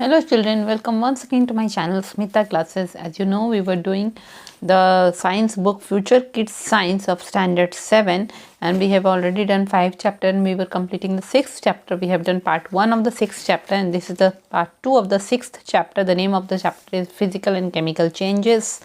Hello children, welcome once again to my channel Smita Classes. As you know, we were doing the science book Future Kids Science of Standard 7 and we have already done 5 chapters and we were completing the 6th chapter. We have done part 1 of the 6th chapter and this is the part 2 of the 6th chapter. The name of the chapter is Physical and Chemical Changes.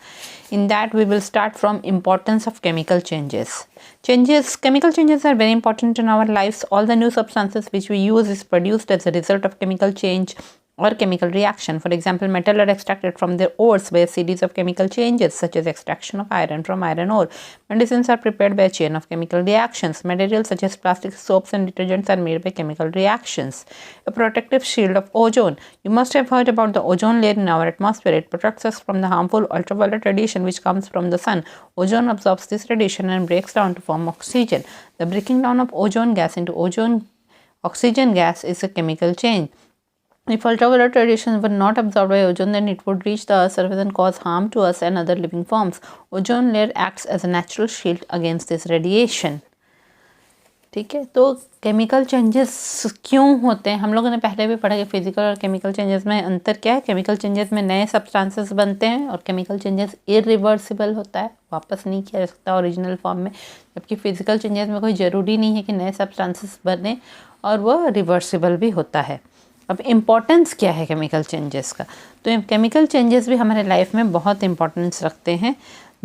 In that we will start from importance of chemical changes. Chemical changes are very important in our lives. All the new substances which we use is produced as a result of chemical change or chemical reaction. For example, metal are extracted from their ores by a series of chemical changes such as extraction of iron from iron ore. Medicines are prepared by a chain of chemical reactions. Materials such as plastic, soaps and detergents are made by chemical reactions. A protective shield of ozone. You must have heard about the ozone layer in our atmosphere. It protects us from the harmful ultraviolet radiation which comes from the sun. Ozone absorbs this radiation and breaks down to form oxygen. The breaking down of ozone gas into oxygen gas is a chemical change. If ultraviolet radiation were not absorbed by ozone, then it would reach the Earth's surface and cause harm to us and other living forms. Ozone layer acts as a natural shield against this radiation. ठीक है, तो chemical changes क्यों होते हैं? हम लोगों ने पहले भी पढ़ा कि फिजिकल और केमिकल चेंजेस में अंतर क्या है. केमिकल चेंजेस में नए सब्सटेंसेस बनते हैं और केमिकल चेंजेस इरिवर्सिबल होता है, वापस नहीं किया जा सकता ओरिजिनल फॉर्म में. जबकि फिजिकल चेंजेस में कोई ज़रूरी नहीं है कि नए सब्सटेंसेस बने और वो रिवर्सिबल भी होता है. अब इम्पॉर्टेंस क्या है केमिकल चेंजेस का? तो केमिकल चेंजेस भी हमारे लाइफ में बहुत इम्पोर्टेंस रखते हैं.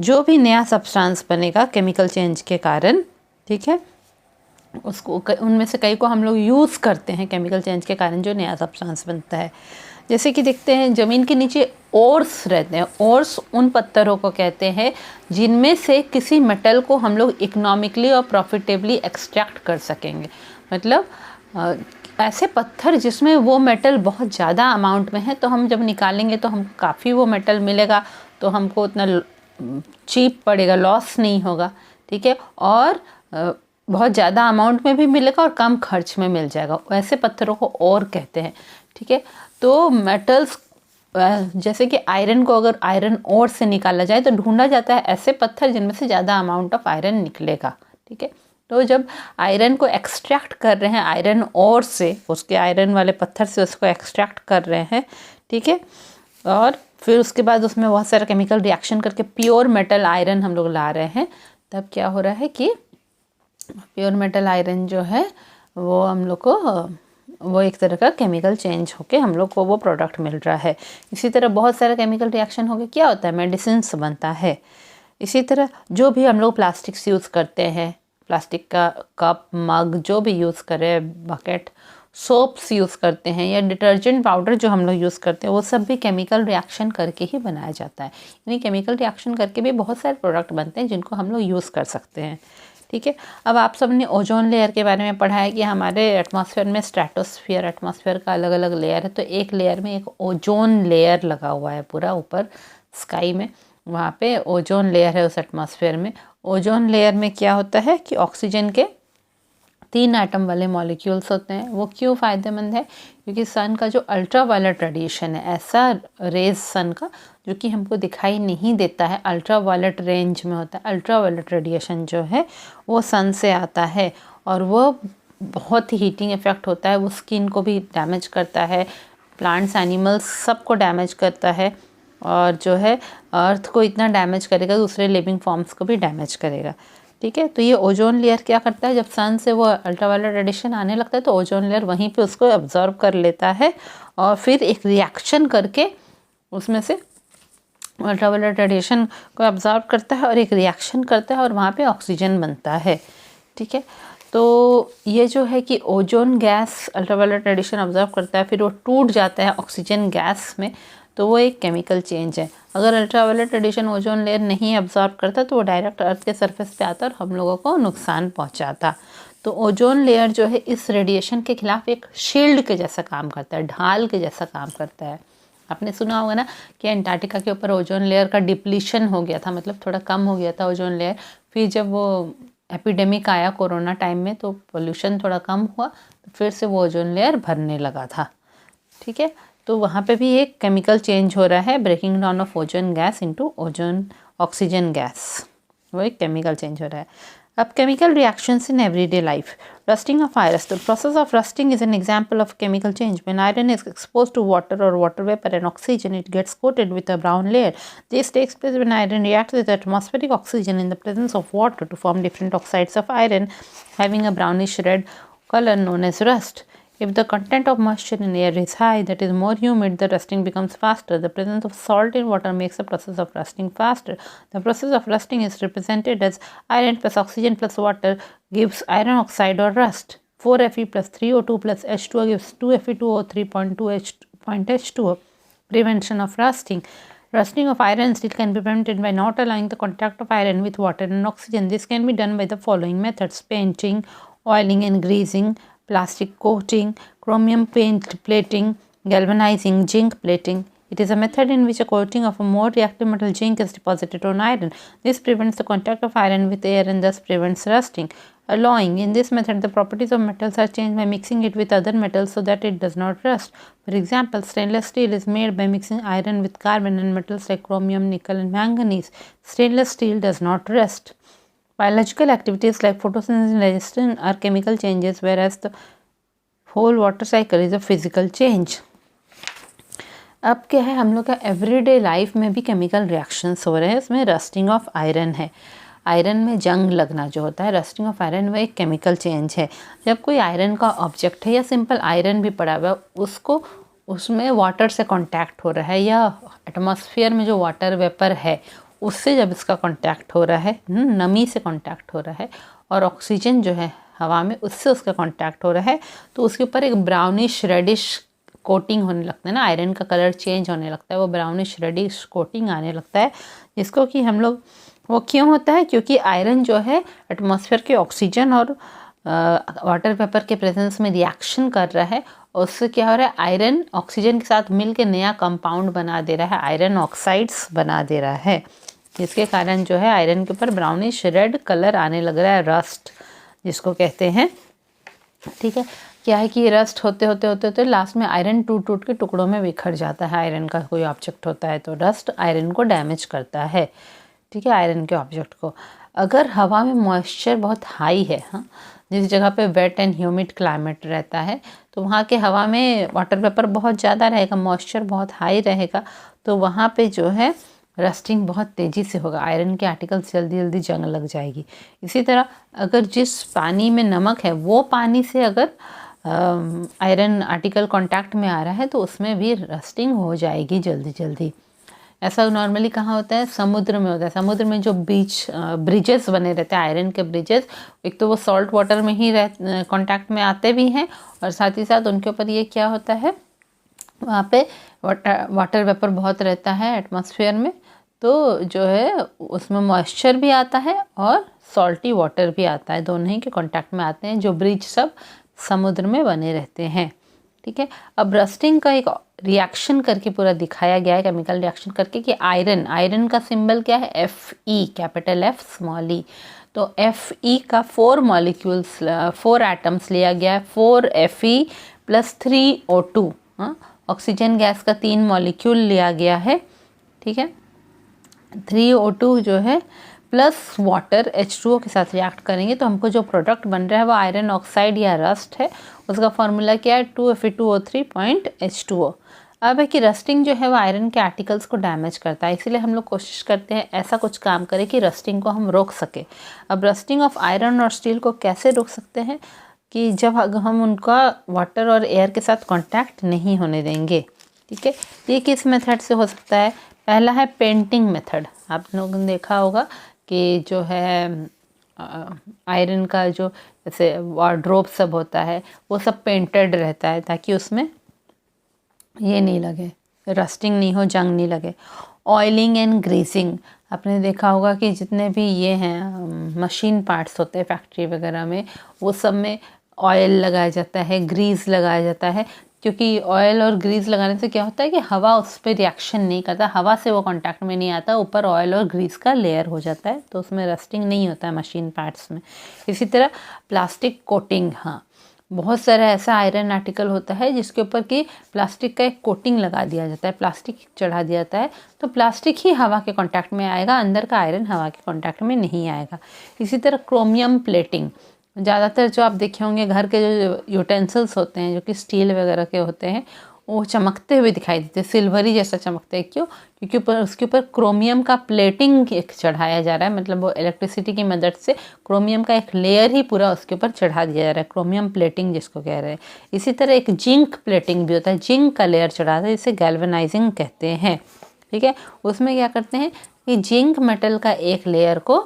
जो भी नया सब्सटेंस बनेगा केमिकल चेंज के कारण, ठीक है, उसको उनमें से कई को हम लोग यूज़ करते हैं केमिकल चेंज के कारण जो नया सब्सटेंस बनता है. जैसे कि देखते हैं ज़मीन के नीचे ओर्स रहते हैं. ओर्स उन पत्थरों को कहते हैं जिनमें से किसी मेटल को हम लोग इकोनॉमिकली और प्रॉफिटेबली एक्सट्रैक्ट कर सकेंगे. मतलब ऐसे पत्थर जिसमें वो मेटल बहुत ज़्यादा अमाउंट में है, तो हम जब निकालेंगे तो हम काफ़ी वो मेटल मिलेगा, तो हमको उतना चीप पड़ेगा, लॉस नहीं होगा. ठीक है, और बहुत ज़्यादा अमाउंट में भी मिलेगा और कम खर्च में मिल जाएगा. ऐसे पत्थरों को और कहते हैं. ठीक है, तो मेटल्स जैसे कि आयरन को अगर आयरन ओर से निकाला जाए तो ढूंढा जाता है ऐसे पत्थर जिनमें से ज़्यादा अमाउंट ऑफ आयरन निकलेगा. ठीक है, तो जब आयरन को एक्सट्रैक्ट कर रहे हैं आयरन ओर से, उसके आयरन वाले पत्थर से उसको एक्सट्रैक्ट कर रहे हैं, ठीक है, और फिर उसके बाद उसमें बहुत सारा केमिकल रिएक्शन करके प्योर मेटल आयरन हम लोग ला रहे हैं, तब क्या हो रहा है कि प्योर मेटल आयरन जो है वो हम लोग को वो एक तरह का केमिकल चेंज होके हम लोग को वो प्रोडक्ट मिल रहा है. इसी तरह बहुत सारा केमिकल रिएक्शन होके क्या होता है, मेडिसिन्स बनता है. इसी तरह जो भी हम लोग प्लास्टिक्स यूज़ करते हैं, प्लास्टिक का कप, मग, जो भी यूज़ करें, बकेट, सोप्स यूज़ करते हैं या डिटर्जेंट पाउडर जो हम लोग यूज़ करते हैं, वो सब भी केमिकल रिएक्शन करके ही बनाया जाता है. यानी केमिकल रिएक्शन करके भी बहुत सारे प्रोडक्ट बनते हैं जिनको हम लोग यूज़ कर सकते हैं. ठीक है, अब आप सब ने ओजोन लेयर के बारे में पढ़ा है कि हमारे एटमॉस्फेयर में स्ट्रेटोस्फियर, एटमॉस्फेयर का अलग अलग लेयर है. तो एक लेयर में एक ओजोन लेयर लगा हुआ है पूरा ऊपर स्काई में, वहाँ पे ओजोन लेयर है. उस एटमॉस्फेयर में ओजोन लेयर में क्या होता है कि ऑक्सीजन के 3 एटम वाले मॉलिक्यूल्स होते हैं. वो क्यों फ़ायदेमंद है? क्योंकि सन का जो अल्ट्रावायलेट रेडिएशन है, ऐसा रेज सन का जो कि हमको दिखाई नहीं देता है, अल्ट्रावायलेट रेंज में होता है. अल्ट्रावायलेट रेडिएशन जो है वो सन से आता है और वो बहुत ही हीटिंग इफ़ेक्ट होता है. वो स्किन को भी डैमेज करता है, प्लांट्स, एनिमल्स सबको डैमेज करता है, और जो है अर्थ को इतना डैमेज करेगा, दूसरे लिविंग फॉर्म्स को भी डैमेज करेगा. ठीक है, तो ये ओजोन लेयर क्या करता है, जब सन से वो अल्ट्रावायलेट रेडिएशन आने लगता है तो ओजोन लेयर वहीं पे उसको अब्जॉर्ब कर लेता है और फिर एक रिएक्शन करके उसमें से अल्ट्रावायलेट रेडिएशन को अब्जॉर्ब करता है और एक रिएक्शन करता है और वहाँ पे ऑक्सीजन बनता है. ठीक है, तो ये जो है कि ozone gas ultraviolet radiation absorb करता है, फिर वो टूट जाता है ऑक्सीजन गैस में, तो वो एक केमिकल चेंज है. अगर अल्ट्रावायलेट रेडिएशन ओजोन लेयर नहीं अब्जॉर्ब करता तो वो डायरेक्ट अर्थ के सरफेस पे आता और हम लोगों को नुकसान पहुंचाता. तो ओजोन लेयर जो है इस रेडिएशन के खिलाफ एक शील्ड के जैसा काम करता है, ढाल के जैसा काम करता है. आपने सुना होगा ना कि अंटार्कटिका के ऊपर ओजोन लेयर का डिप्लीशन हो गया था, मतलब थोड़ा कम हो गया था ओजोन लेयर. फिर जब वो एपिडेमिक आया कोरोना टाइम में तो पोल्यूशन थोड़ा कम हुआ, तो फिर से वो ओजोन लेयर भरने लगा था. ठीक है, तो वहाँ पे भी एक केमिकल चेंज हो रहा है, breaking down of ozone gas into ozone oxygen gas, वो एक केमिकल चेंज हो रहा है. अब chemical reactions in everyday life. Rusting of iron. The process of rusting is an example of chemical change. When iron is exposed to water or water vapor and oxygen, it gets coated with a brown layer. This takes place when iron reacts with atmospheric oxygen in the presence of water to form different oxides of iron having a brownish red color known as rust. If the content of moisture in air is high, that is more humid, the rusting becomes faster. The presence of salt in water makes the process of rusting faster. The process of rusting is represented as iron plus oxygen plus water gives iron oxide or rust. 4Fe plus 3O2 plus H2O gives 2Fe2O 3.2H2O. Prevention of rusting. Rusting of iron steel can be prevented by not allowing the contact of iron with water and oxygen. This can be done by the following methods: painting, oiling and greasing, plastic coating, chromium paint plating, galvanizing, zinc plating. It is a method in which a coating of a more reactive metal zinc is deposited on iron. This prevents the contact of iron with air and thus prevents rusting. Alloying. In this method, the properties of metals are changed by mixing it with other metals so that it does not rust. For example, stainless steel is made by mixing iron with carbon and metals like chromium, nickel and manganese. Stainless steel does not rust. Biological activities like photosynthesis and digestion are chemical changes, whereas the whole water cycle is a physical change. अब क्या है, हम लोग का everyday life में भी chemical reactions हो रहे हैं. इसमें रस्टिंग ऑफ आयरन है. आयरन में जंग लगना जो होता है, रस्टिंग ऑफ आयरन, वो एक केमिकल चेंज है. जब कोई आयरन का ऑब्जेक्ट है या सिंपल आयरन भी पड़ा हुआ है, उसको उसमें वाटर से कांटेक्ट हो रहा है या एटमॉस्फेयर में जो वाटर वेपर है उससे जब इसका कांटेक्ट हो रहा है, नमी से कांटेक्ट हो रहा है और ऑक्सीजन जो है हवा में उससे उसका कांटेक्ट हो रहा है, तो उसके ऊपर एक ब्राउनिश रेडिश कोटिंग होने लगता है ना, आयरन का कलर चेंज होने लगता है, वो ब्राउनिश रेडिश कोटिंग आने लगता है, जिसको कि हम लोग, वो क्यों होता है, क्योंकि आयरन जो है एटमॉस्फेयर के ऑक्सीजन और वाटर वेपर के प्रेजेंस में रिएक्शन कर रहा है. उससे क्या हो रहा है, आयरन ऑक्सीजन के साथ मिलकर नया कंपाउंड बना दे रहा है, आयरन ऑक्साइड्स बना दे रहा है, जिसके कारण जो है आयरन के ऊपर ब्राउनिश रेड कलर आने लग रहा है, रस्ट जिसको कहते हैं. ठीक है, क्या है कि ये रस्ट होते होते होते होते लास्ट में आयरन टूट टूट के टुकड़ों में बिखर जाता है. आयरन का कोई ऑब्जेक्ट होता है तो रस्ट आयरन को डैमेज करता है. ठीक है, आयरन के ऑब्जेक्ट को. अगर हवा में मॉइस्चर बहुत हाई है, हाँ, जिस जगह पे वेट एंड ह्यूमिड क्लाइमेट रहता है, तो वहाँ के हवा में वाटर वेपर बहुत ज़्यादा रहेगा, मॉइस्चर बहुत हाई रहेगा, तो वहाँ पे जो है रस्टिंग बहुत तेज़ी से होगा, आयरन के आर्टिकल्स जल्दी जल्दी जंग लग जाएगी. इसी तरह अगर जिस पानी में नमक है वो पानी से अगर आयरन आर्टिकल कांटेक्ट में आ रहा है तो उसमें भी रस्टिंग हो जाएगी जल्दी जल्दी. ऐसा नॉर्मली कहाँ होता है, समुद्र में होता है. समुद्र में जो ब्रिजेस बने रहते हैं, आयरन के ब्रिजेस, एक तो वो सॉल्ट वाटर में ही कांटेक्ट में आते भी हैं और साथ ही साथ उनके ऊपर ये क्या होता है, वहाँ पे वाटर वेपर बहुत रहता है एटमॉस्फेयर में, तो जो है उसमें मॉइस्चर भी आता है और सॉल्टी वाटर भी आता है, दोनों ही के कांटेक्ट में आते हैं, जो ब्रिज सब समुद्र में बने रहते हैं. ठीक है, अब रस्टिंग का एक रिएक्शन करके पूरा दिखाया गया है, केमिकल रिएक्शन करके, कि आयरन का सिंबल क्या है, Fe, capital F small e. तो Fe का 4 मॉलिक्यूल्स, 4 एटम्स लिया गया है, 4Fe plus 3O2. Oxygen gas का 3 मॉलिक्यूल लिया गया है. ठीक है, 3O2 जो है प्लस वाटर H2O के साथ रिएक्ट करेंगे तो हमको जो प्रोडक्ट बन रहा है वो आयरन ऑक्साइड या रस्ट है. उसका फॉर्मूला क्या है, 2Fe2O3.H2O. अब है कि रस्टिंग जो है वो आयरन के आर्टिकल्स को डैमेज करता है, इसीलिए हम लोग कोशिश करते हैं ऐसा कुछ काम करें कि रस्टिंग को हम रोक सके. अब रस्टिंग ऑफ आयरन और स्टील को कैसे रोक सकते हैं, कि जब हम उनका वाटर और एयर के साथ कांटेक्ट नहीं होने देंगे. ठीक है, ये किस मेथड से हो सकता है, पहला है पेंटिंग मेथड. आप लोगों ने देखा होगा कि जो है आयरन का जो जैसे वार्डरोब सब होता है वो सब पेंटेड रहता है ताकि उसमें ये नहीं लगे, रस्टिंग नहीं हो, जंग नहीं लगे. ऑयलिंग एंड ग्रीसिंग, आपने देखा होगा कि जितने भी ये हैं मशीन पार्ट्स होते हैं फैक्ट्री वगैरह में, वो सब में ऑयल लगाया जाता है, ग्रीस लगाया जाता है, क्योंकि ऑयल और ग्रीस लगाने से क्या होता है कि हवा उस पर रिएक्शन नहीं करता, हवा से वो कांटेक्ट में नहीं आता, ऊपर ऑयल और ग्रीस का लेयर हो जाता है, तो उसमें रस्टिंग नहीं होता है मशीन पार्ट्स में. इसी तरह प्लास्टिक कोटिंग, हाँ, बहुत सारा ऐसा आयरन आर्टिकल होता है जिसके ऊपर कि प्लास्टिक का एक कोटिंग लगा दिया जाता है, प्लास्टिक चढ़ा दिया जाता है, तो प्लास्टिक ही हवा के कांटेक्ट में आएगा, अंदर का आयरन हवा के कांटेक्ट में नहीं आएगा। इसी तरह क्रोमियम प्लेटिंग, ज़्यादातर जो आप देखे होंगे घर के जो यूटेंसिल्स होते हैं जो कि स्टील वगैरह के होते हैं वो चमकते हुए दिखाई देते हैं, सिल्वरी जैसा चमकते हैं। क्यों? क्योंकि उसके ऊपर क्रोमियम का प्लेटिंग एक चढ़ाया जा रहा है, मतलब वो इलेक्ट्रिसिटी की मदद से क्रोमियम का एक लेयर ही पूरा उसके ऊपर चढ़ा दिया जा रहा है, क्रोमियम प्लेटिंग जिसको कह रहे हैं। इसी तरह एक जिंक प्लेटिंग भी होता है, जिंक का लेयर चढ़ाता है, इसे गैल्वेनाइजिंग कहते हैं। ठीक है, उसमें क्या करते हैं कि जिंक मेटल का एक लेयर को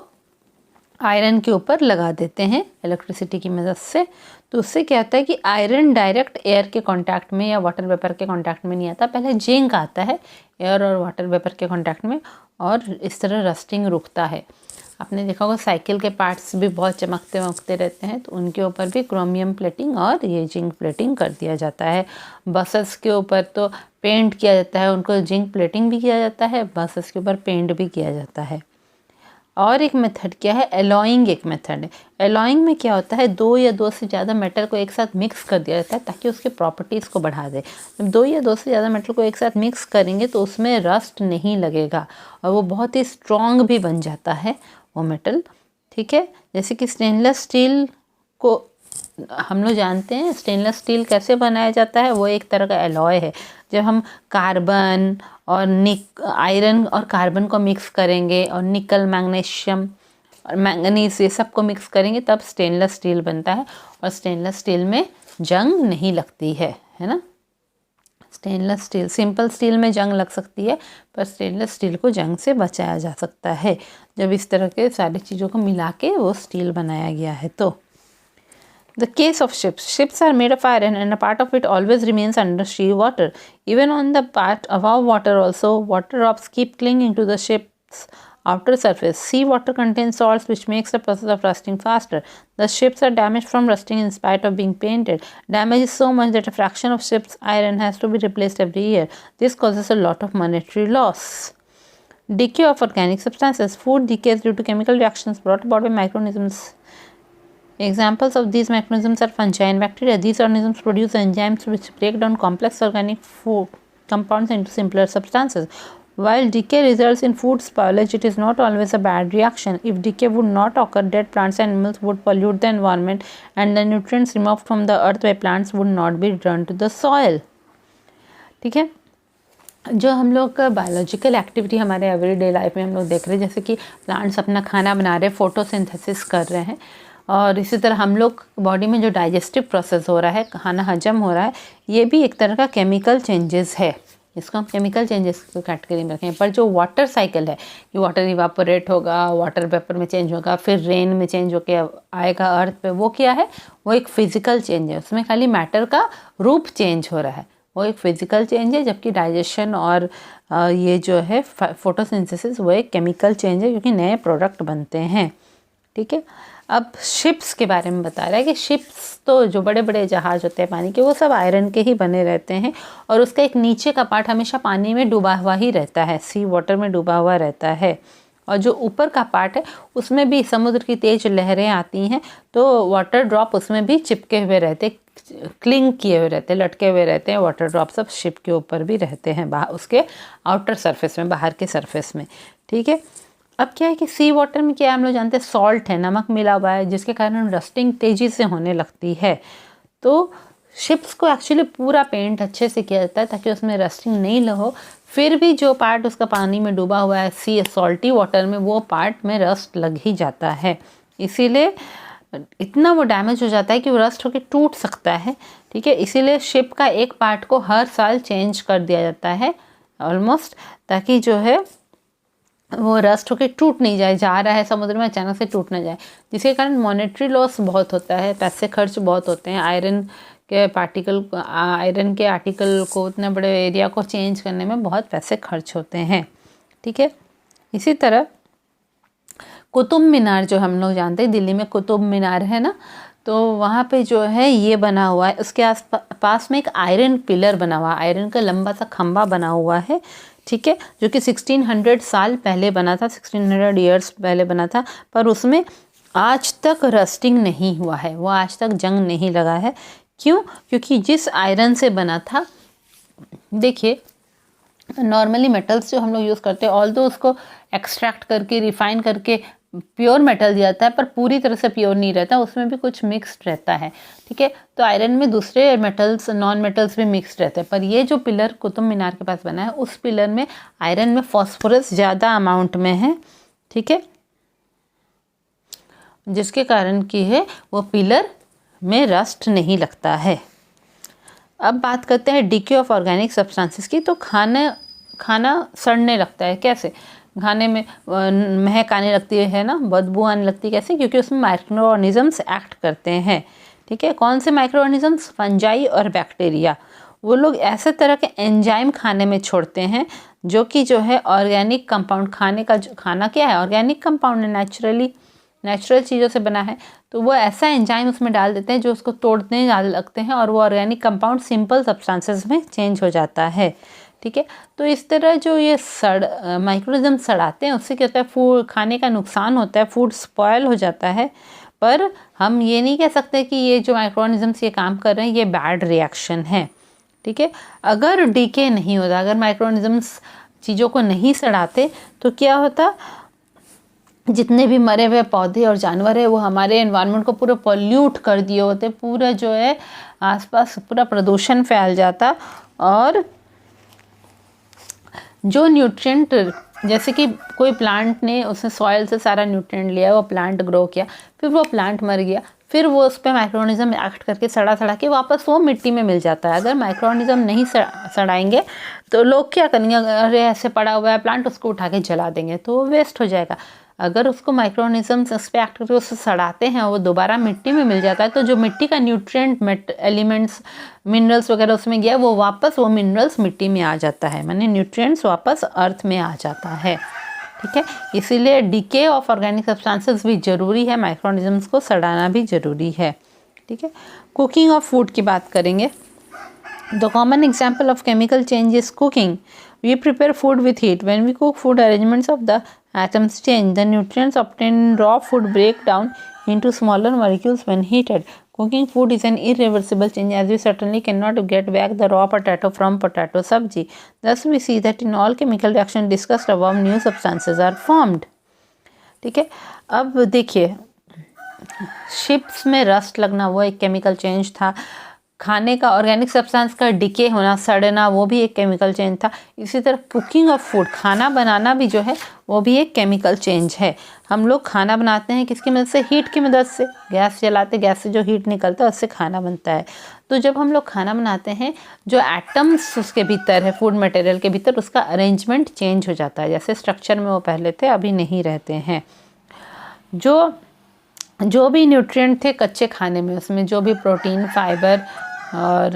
आयरन के ऊपर लगा देते हैं इलेक्ट्रिसिटी की मदद से। तो उससे क्या होता है कि आयरन डायरेक्ट एयर के कांटेक्ट में या वाटर वेपर के कांटेक्ट में नहीं आता, पहले जिंक आता है एयर और वाटर वेपर के कांटेक्ट में, और इस तरह रस्टिंग रुकता है। आपने देखा होगा साइकिल के पार्ट्स भी बहुत चमकते वमकते रहते हैं, तो उनके ऊपर भी क्रोमियम प्लेटिंग और ये जिंक प्लेटिंग कर दिया जाता है। बसेस के ऊपर तो पेंट किया जाता है, उनको जिंक प्लेटिंग भी किया जाता है, बसेस के ऊपर पेंट भी किया जाता है। और एक मेथड क्या है, एलॉइंग एक मेथड है। एलॉइंग में क्या होता है, दो या दो से ज़्यादा मेटल को एक साथ मिक्स कर दिया जाता है ताकि उसके प्रॉपर्टीज़ को बढ़ा दे। जब दो या दो से ज़्यादा मेटल को एक साथ मिक्स करेंगे तो उसमें रस्ट नहीं लगेगा और वो बहुत ही स्ट्रॉन्ग भी बन जाता है वो मेटल। ठीक है, जैसे कि स्टेनलेस स्टील को हम लोग जानते हैं, स्टेनलेस स्टील कैसे बनाया जाता है, वो एक तरह का एलॉय है। जब हम कार्बन और आयरन और कार्बन को मिक्स करेंगे और निकल, मैग्नीशियम और मैंगनीज ये सब को मिक्स करेंगे तब स्टेनलेस स्टील बनता है, और स्टेनलेस स्टील में जंग नहीं लगती है ना। स्टेनलेस स्टील, सिंपल स्टील में जंग लग सकती है पर स्टेनलेस स्टील को जंग से बचाया जा सकता है जब इस तरह के सारी चीज़ों को मिला के वो स्टील बनाया गया है। तो the case of ships are made of iron and a part of it always remains under sea water. Even on the part above water also, water drops keep clinging to the ship's outer surface. Sea water contains salts which makes the process of rusting faster. The ships are damaged from rusting in spite of being painted. Damage is so much that a fraction of ship's iron has to be replaced every year. This causes a lot of monetary loss. Decay of organic substances. Food decays due to chemical reactions brought about by microorganisms. Examples of these mechanisms are fungi and bacteria. These organisms produce enzymes which break down complex organic food compounds into simpler substances. While decay results in food spoilage, it is not always a bad reaction. If decay would not occur, dead plants and animals would pollute the environment and the nutrients removed from the earth by plants would not be returned to the soil. ठीक है, जो हम लोग का biological activity हमारे everyday life में हम लोग देख रहे हैं, जैसे कि प्लांट्स अपना खाना बना रहे हैं, फोटोसिंथेसिस कर रहे हैं, और इसी तरह हम लोग बॉडी में जो डाइजेस्टिव प्रोसेस हो रहा है, खाना हजम हो रहा है, ये भी एक तरह का केमिकल चेंजेस है। इसको हम केमिकल चेंजेस की कैटेगरी में रखें। पर जो वाटर साइकिल है कि वाटर इवापोरेट होगा, वाटर वेपर में चेंज होगा, फिर रेन में चेंज होकर आएगा अर्थ पे, वो क्या है, वो एक फिजिकल चेंज है। उसमें खाली मैटर का रूप चेंज हो रहा है, वो एक फिजिकल चेंज है। जबकि डाइजेशन और ये जो है फोटोसिंथेसिस वो एक केमिकल चेंज है, क्योंकि नए प्रोडक्ट बनते हैं। ठीक है, अब शिप्स के बारे में बता रहा है कि शिप्स तो जो बड़े बड़े जहाज होते हैं पानी के, वो सब आयरन के ही बने रहते हैं, और उसका एक नीचे का पार्ट हमेशा पानी में डूबा हुआ ही रहता है, सी वाटर में डूबा हुआ रहता है। और जो ऊपर का पार्ट है उसमें भी समुद्र की तेज लहरें आती हैं तो वाटर ड्रॉप उसमें भी चिपके हुए रहते, क्लिंग किए हुए रहते, लटके हुए रहते हैं। वाटर ड्रॉप सब शिप के ऊपर भी रहते हैं, उसके आउटर सरफेस में, बाहर के सरफेस में। ठीक है, अब क्या है कि सी वाटर में क्या हम लोग जानते हैं, सॉल्ट है, नमक मिला हुआ है, जिसके कारण रस्टिंग तेज़ी से होने लगती है। तो शिप्स को एक्चुअली पूरा पेंट अच्छे से किया जाता है ताकि उसमें रस्टिंग नहीं हो। फिर भी जो पार्ट उसका पानी में डूबा हुआ है, सी सॉल्टी वाटर में, वो पार्ट में रस्ट लग ही जाता है। इसीलिए इतना वो डैमेज हो जाता है कि वो रस्ट होकर टूट सकता है। ठीक है, इसीलिए शिप का एक पार्ट को हर साल चेंज कर दिया जाता है ऑलमोस्ट, ताकि जो है वो रस्ट होकर टूट नहीं जाए, जा रहा है समुद्र में अचानक से टूट ना जाए, जिसके कारण मॉनेटरी लॉस बहुत होता है, पैसे खर्च बहुत होते हैं। आयरन के आर्टिकल को उतने बड़े एरिया को चेंज करने में बहुत पैसे खर्च होते हैं। ठीक है, इसी तरह कुतुब मीनार जो हम लोग जानते हैं, दिल्ली में कुतुब मीनार है ना, तो वहाँ पे जो है ये बना हुआ है, उसके पास में एक आयरन पिलर बना हुआ है, आयरन का लंबा सा खंबा बना हुआ है। ठीक है, जो कि 1600 साल पहले बना था, 1600 ईयर्स पहले बना था, पर उसमें आज तक रस्टिंग नहीं हुआ है, वो आज तक जंग नहीं लगा है। क्यों? क्योंकि जिस आयरन से बना था, देखिए नॉर्मली मेटल्स जो हम लोग यूज़ करते हैं, ऑल्दो उसको एक्सट्रैक्ट करके रिफाइन करके प्योर मेटल दिया जाता है, पर पूरी तरह से प्योर नहीं रहता, उसमें भी कुछ मिक्स्ड रहता है। ठीक है, तो आयरन में दूसरे मेटल्स, नॉन मेटल्स भी मिक्स्ड रहते हैं, पर ये जो पिलर कुतुब मीनार के पास बना है, उस पिलर में आयरन में फॉस्फोरस ज़्यादा अमाउंट में है। ठीक है, जिसके कारण की है वो पिलर में रस्ट नहीं लगता है। अब बात करते हैं डीके ऑफ ऑर्गेनिक सब्सटेंसेस की। तो खाना सड़ने लगता है कैसे? खाने में महक आने लगती है ना, बदबू आने लगती है। कैसे? क्योंकि उसमें माइक्रो ऑर्गेनिजम्स एक्ट करते हैं। ठीक है, कौन से माइक्रो ऑर्गेनिजम्स? फंजाई और बैक्टीरिया। वो लोग ऐसे तरह के एंजाइम खाने में छोड़ते हैं जो कि जो है ऑर्गेनिक कंपाउंड, खाना क्या है? ऑर्गेनिक कंपाउंड है, नेचुरल चीज़ों से बना है। तो वो ऐसा एंजाइम उसमें डाल देते हैं जो उसको तोड़ने लगते हैं और वो ऑर्गेनिक कंपाउंड सिंपल सब्सटेंसेस में चेंज हो जाता है। ठीक है, तो इस तरह जो ये माइक्रोनिज्म सड़ाते हैं, उससे क्या होता है? फूड खाने का नुकसान होता है, फूड स्पॉयल हो जाता है। पर हम ये नहीं कह सकते कि ये जो माइक्रोनिज्म्स ये काम कर रहे हैं ये बैड रिएक्शन है। ठीक है, अगर डीके नहीं होता, अगर माइक्रोनिज्म्स चीज़ों को नहीं सड़ाते, तो क्या होता? जितने भी मरे हुए पौधे और जानवर है वो हमारे एनवायरनमेंट को पूरा पॉल्यूट कर दिए होते, पूरा जो है आसपास पूरा प्रदूषण फैल जाता। और जो न्यूट्रिएंट, जैसे कि कोई प्लांट ने उसने सॉइल से सारा न्यूट्रिएंट लिया, वो प्लांट ग्रो किया, फिर वो प्लांट मर गया, फिर वो उस पर माइक्रोनिज्म एक्ट करके सड़ा के वापस वो मिट्टी में मिल जाता है। अगर माइक्रोनिज्म नहीं सड़ाएंगे तो लोग क्या करेंगे? अरे ऐसे पड़ा हुआ है प्लांट, उसको उठा के जला देंगे तो वो वेस्ट हो जाएगा। अगर उसको माइक्रोनिज्म्स उस पर एक्ट करके उससे सड़ाते हैं, वो दोबारा मिट्टी में मिल जाता है, तो जो मिट्टी का न्यूट्रिएंट एलिमेंट्स, मिनरल्स वगैरह उसमें गया, वो वापस वो मिनरल्स मिट्टी में आ जाता है, माने न्यूट्रिएंट्स वापस अर्थ में आ जाता है। ठीक है, इसीलिए डीके ऑफ ऑर्गेनिक सब्सटेंसेस भी ज़रूरी है, माइक्रोनिज्म्स को सड़ाना भी ज़रूरी है। ठीक है, कुकिंग ऑफ फूड की बात करेंगे। The common example of chemical change is cooking. We prepare food with heat. When we cook food, arrangements of the atoms change. The nutrients obtained in raw food break down into smaller molecules when heated. Cooking food is an irreversible change, as we certainly cannot get back the raw potato from potato sabji. Thus, we see that in all chemical reactions discussed above, new substances are formed. ठीक है, अब देखिए ships में rust लगना वो एक chemical change था। खाने का ऑर्गेनिक सब्सटेंस का डिके होना, सड़ना, वो भी एक केमिकल चेंज था। इसी तरह कुकिंग ऑफ फूड, खाना बनाना भी जो है वो भी एक केमिकल चेंज है। हम लोग खाना बनाते हैं किसकी मदद से? हीट की मदद से। गैस जलाते, गैस से जो हीट निकलता है उससे खाना बनता है। तो जब हम लोग खाना बनाते हैं, जो एटम्स उसके भीतर है, फूड मटेरियल के भीतर, उसका अरेंजमेंट चेंज हो जाता है। जैसे स्ट्रक्चर में वो पहले थे, अभी नहीं रहते हैं। जो भी न्यूट्रिएंट थे कच्चे खाने में, उसमें जो भी प्रोटीन, फाइबर और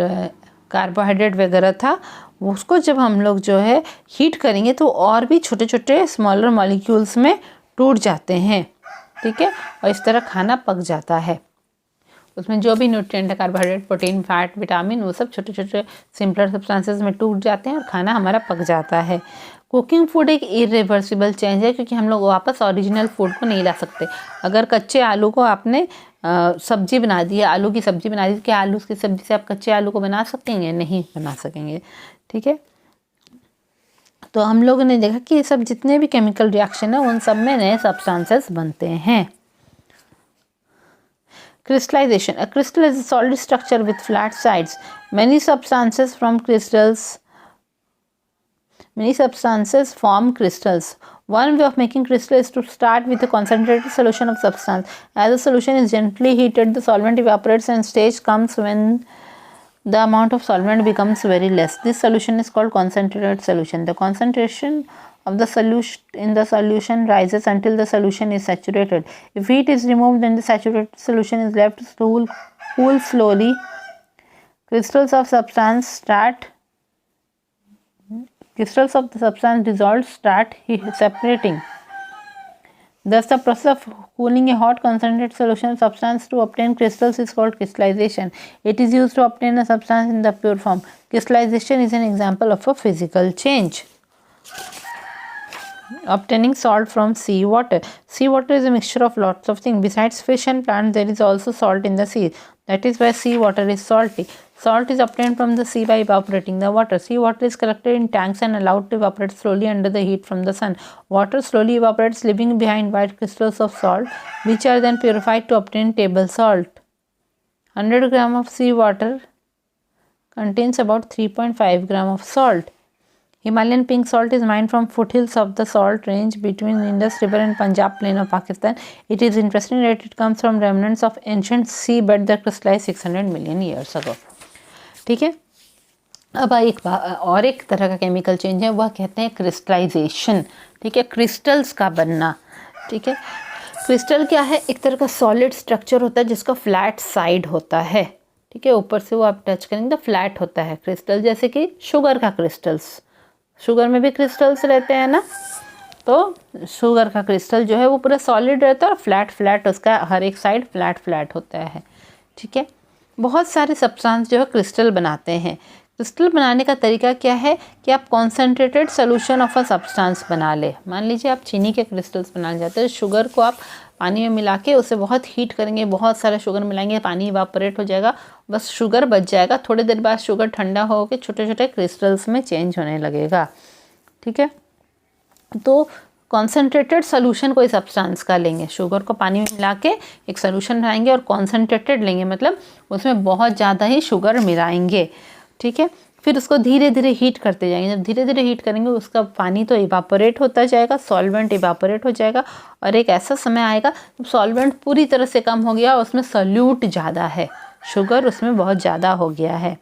कार्बोहाइड्रेट वगैरह था, उसको जब हम लोग जो है हीट करेंगे तो और भी छोटे छोटे स्मॉलर मॉलिक्यूल्स में टूट जाते हैं। ठीक है, और इस तरह खाना पक जाता है। उसमें जो भी न्यूट्रिएंट है, कार्बोहाइड्रेट, प्रोटीन, फैट, विटामिन, वो सब छोटे छोटे सिंपलर सब्सटेंसेस में टूट जाते हैं और खाना हमारा पक जाता है। कुकिंग फूड एक इरिवर्सिबल चेंज है, क्योंकि हम लोग वापस ओरिजिनल फूड को नहीं ला सकते। अगर कच्चे आलू को आपने सब्जी बना दी है, आलू की सब्जी बना दी, क्या आलू की सब्जी से आप कच्चे आलू को बना सकेंगे? नहीं बना सकेंगे। ठीक है, तो हम लोगों ने देखा कि ये सब जितने भी केमिकल रिएक्शन है उन सब में नए सब्सटेंसेस बनते हैं। Crystallization. A crystal is a solid structure with flat sides. Many substances form crystals. One way of making crystal is to start with a concentrated solution of substance. As the solution is gently heated, the solvent evaporates and stage comes when the amount of solvent becomes very less. This solution is called concentrated solution. The concentration of the solution rises until the solution is saturated. If heat is removed, then the saturated solution is left to cool slowly. Crystals of the substance dissolved start separating. Thus, the process of cooling a hot concentrated solution of substance to obtain crystals is called crystallization. It is used to obtain a substance in the pure form. Crystallization is an example of a physical change. obtaining salt from sea water. Sea water is a mixture of lots of things. Besides fish and plants, there is also salt in the sea. That is why sea water is salty. Salt is obtained from the sea by evaporating the water. Sea water is collected in tanks and allowed to evaporate slowly under the heat from the sun. Water slowly evaporates, leaving behind white crystals of salt, which are then purified to obtain table salt. 100 gram of sea water contains about 3.5 gram of salt. Himalayan pink salt is mined from foothills of the salt range between Indus River and Punjab plain of Pakistan. It is interesting that it comes from remnants of ancient seabed that crystallized 600 million years ago. ठीक है, अब एक तरह का chemical change है, वह कहते हैं क्रिस्टलाइजेशन. ठीक है, क्रिस्टल्स का बनना. ठीक है, क्रिस्टल क्या है? एक तरह का सॉलिड स्ट्रक्चर होता है जिसका फ्लैट साइड होता है. ठीक है, ऊपर से वो आप टच करेंगे तो फ्लैट होता है क्रिस्टल, जैसे कि शुगर का क्रिस्टल्स. शुगर में भी क्रिस्टल्स रहते हैं ना, तो शुगर का क्रिस्टल जो है वो पूरा सॉलिड रहता है और फ्लैट उसका हर एक साइड फ्लैट होता है. ठीक है, बहुत सारे सब्सटेंस जो है क्रिस्टल बनाते हैं. क्रिस्टल बनाने का तरीका क्या है कि आप concentrated solution of a substance बना ले. मान लीजिए आप चीनी के क्रिस्टल्स बनाना चाहते हैं. शुगर को आप पानी में मिला के उसे बहुत हीट करेंगे, बहुत सारा शुगर मिलाएंगे, पानी इवापोरेट हो जाएगा, बस शुगर बच जाएगा. थोड़ी देर बाद शुगर ठंडा होकर छोटे छोटे क्रिस्टल्स में चेंज होने लगेगा. ठीक है, तो कॉन्सेंट्रेटेड सोल्यूशन कोई सब्सटेंस का लेंगे, शुगर को पानी में मिला के एक सोल्यूशन बनाएंगे और कॉन्सेंट्रेटेड लेंगे, मतलब उसमें बहुत ज़्यादा ही शुगर मिलाएंगे. ठीक है, फिर उसको धीरे धीरे हीट करते जाएंगे. जब धीरे धीरे हीट करेंगे उसका पानी तो इवापोरेट होता जाएगा, सॉल्वेंट इवापोरेट हो जाएगा, और एक ऐसा समय आएगा जब सॉल्वेंट पूरी तरह से कम हो गया, उसमें सॉल्यूट ज़्यादा है, शुगर उसमें बहुत ज़्यादा हो गया है.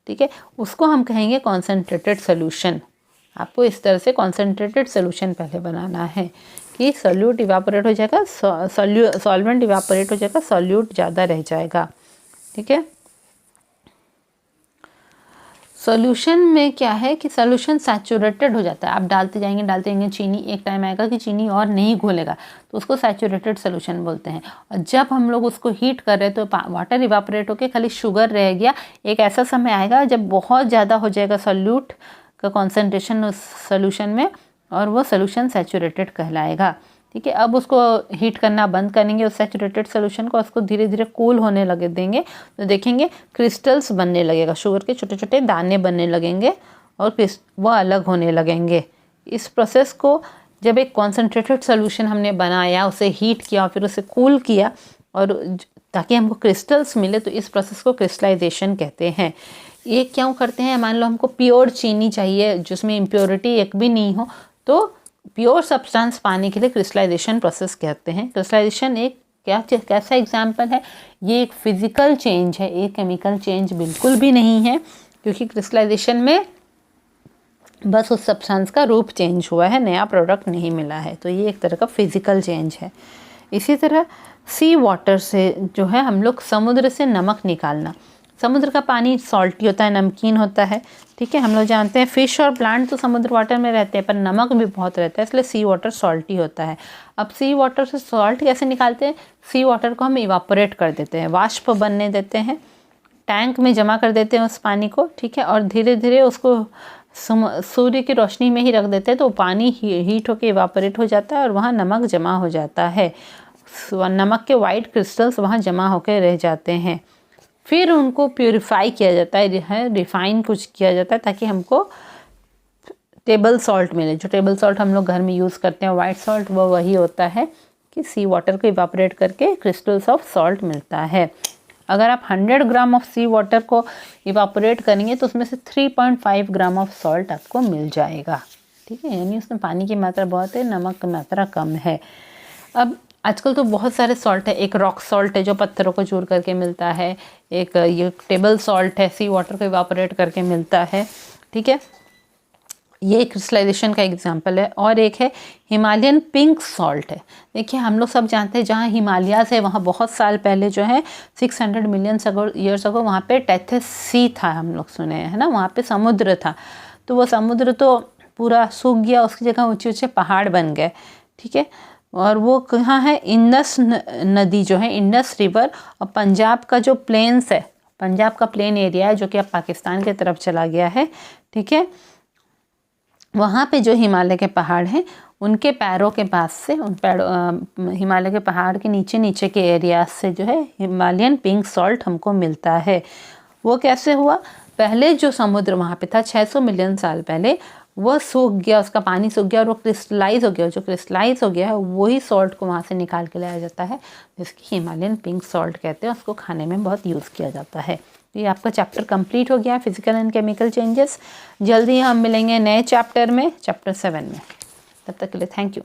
ठीक है, उसको हम कहेंगे कॉन्सेंट्रेटेड सोल्यूशन. आपको इस तरह से कॉन्सेंट्रेटेड सोल्यूशन पहले बनाना है कि सॉल्यूट इवापोरेट हो जाएगा, सॉल्वेंट इवापोरेट हो जाएगा, सॉल्यूट ज़्यादा रह जाएगा. ठीक है, सॉल्यूशन में क्या है कि सॉल्यूशन सैचुरेटेड हो जाता है. आप डालते जाएंगे चीनी, एक टाइम आएगा कि चीनी और नहीं घुलेगा, तो उसको सैचुरेटेड सॉल्यूशन बोलते हैं. और जब हम लोग उसको हीट कर रहे हैं तो वाटर इवापोरेट होकर खाली शुगर रह गया. एक ऐसा समय आएगा जब बहुत ज़्यादा हो जाएगा सॉल्यूट का कॉन्सेंट्रेशन उस सॉल्यूशन में, और वो सॉल्यूशन सैचुरेटेड कहलाएगा. ठीक है, अब उसको हीट करना बंद करेंगे उस सैचुरेटेड सॉल्यूशन को, उसको धीरे धीरे कूल होने लगे देंगे तो देखेंगे क्रिस्टल्स बनने लगेगा, शुगर के छोटे छोटे दाने बनने लगेंगे और वो अलग होने लगेंगे. इस प्रोसेस को जब एक कॉन्सेंट्रेटेड सॉल्यूशन हमने बनाया, उसे हीट किया और फिर उसे कूल किया और ताकि हमको क्रिस्टल्स मिले, तो इस प्रोसेस को क्रिस्टलाइजेशन कहते हैं. ये क्यों करते हैं? मान लो हमको प्योर चीनी चाहिए जिसमें इम्प्योरिटी एक भी नहीं हो, तो प्योर सब्सटेंस पाने के लिए क्रिस्टलाइजेशन प्रोसेस कहते हैं. क्रिस्टलाइजेशन एक कैसा एग्जाम्पल है? ये एक फिजिकल चेंज है, एक केमिकल चेंज बिल्कुल भी नहीं है, क्योंकि क्रिस्टलाइजेशन में बस उस सब्सटेंस का रूप चेंज हुआ है, नया प्रोडक्ट नहीं मिला है. तो ये एक तरह का फिजिकल चेंज है. इसी तरह सी वाटर से जो है हम लोग समुद्र से नमक निकालना. समुद्र का पानी सॉल्टी होता है, नमकीन होता है. ठीक है, हम लोग जानते हैं फिश और प्लांट तो समुद्र वाटर में रहते हैं, पर नमक भी बहुत रहता है, इसलिए सी वाटर सॉल्टी होता है. अब सी वाटर से सॉल्ट कैसे निकालते हैं? सी वाटर को हम इवापोरेट कर देते हैं, वाष्प बनने देते हैं, टैंक में जमा कर देते हैं उस पानी को. ठीक है, और धीरे धीरे उसको सूर्य की रोशनी में ही रख देते हैं, तो पानी हीट होकर इवापोरेट हो जाता है और वहाँ नमक जमा हो जाता है. नमक के वाइट क्रिस्टल्स वहाँ जमा होकर रह जाते हैं. फिर उनको प्यूरिफाई किया जाता है, रिफाइन कुछ किया जाता है, ताकि हमको टेबल सॉल्ट मिले. जो टेबल सॉल्ट हम लोग घर में यूज़ करते हैं, वाइट सॉल्ट, वो वही होता है कि सी वाटर को इवापोरेट करके क्रिस्टल्स ऑफ सॉल्ट मिलता है. अगर आप 100 ग्राम ऑफ सी वाटर को इवापोरेट करेंगे तो उसमें से 3.5 ग्राम ऑफ सॉल्ट आपको मिल जाएगा. ठीक है, यानी उसमें पानी की मात्रा बहुत है, नमक की मात्रा कम है. अब आजकल तो बहुत सारे सॉल्ट है. एक रॉक सॉल्ट है जो पत्थरों को चूर करके मिलता है, एक ये टेबल सॉल्ट है, सी वाटर को इवापोरेट करके मिलता है. ठीक है, ये क्रिस्टलाइजेशन का एग्जांपल है. और एक है हिमालयन पिंक सॉल्ट है. देखिए, हम लोग सब जानते हैं जहाँ हिमालयाज़ है वहाँ बहुत साल पहले जो है 600 मिलियन ईयर्स अगो वहाँ पे टेथस सी था, हम लोग सुने हैं, है ना, वहाँ पे समुद्र था. तो वो समुद्र तो पूरा सूख गया, उसकी जगह ऊँचे ऊँचे पहाड़ बन गए. ठीक है, और वो कहाँ है? इंडस नदी जो है, इंडस रिवर, और पंजाब का जो प्लेन्स है, पंजाब का प्लेन एरिया है जो कि अब पाकिस्तान की तरफ चला गया है. ठीक है, वहाँ पे जो हिमालय के पहाड़ हैं उनके पैरों के पास से, उन पैरों हिमालय के पहाड़ के नीचे नीचे के एरिया से जो है हिमालयन पिंक सॉल्ट हमको मिलता है। वो कैसे हुआ? पहले जो समुद्र वहाँ पे था 600 मिलियन साल पहले, वो सूख गया, उसका पानी सूख गया और वो क्रिस्टलाइज हो गया। जो क्रिस्टलाइज हो गया है वही सॉल्ट को वहाँ से निकाल के लाया जाता है, जिसकी हिमालयन पिंक सॉल्ट कहते हैं। उसको खाने में बहुत यूज़ किया जाता है। तो ये आपका चैप्टर कंप्लीट हो गया है, फिजिकल एंड केमिकल चेंजेस। जल्दी हम मिलेंगे नए चैप्टर में, चैप्टर 7 में। तब तक के लिए थैंक यू।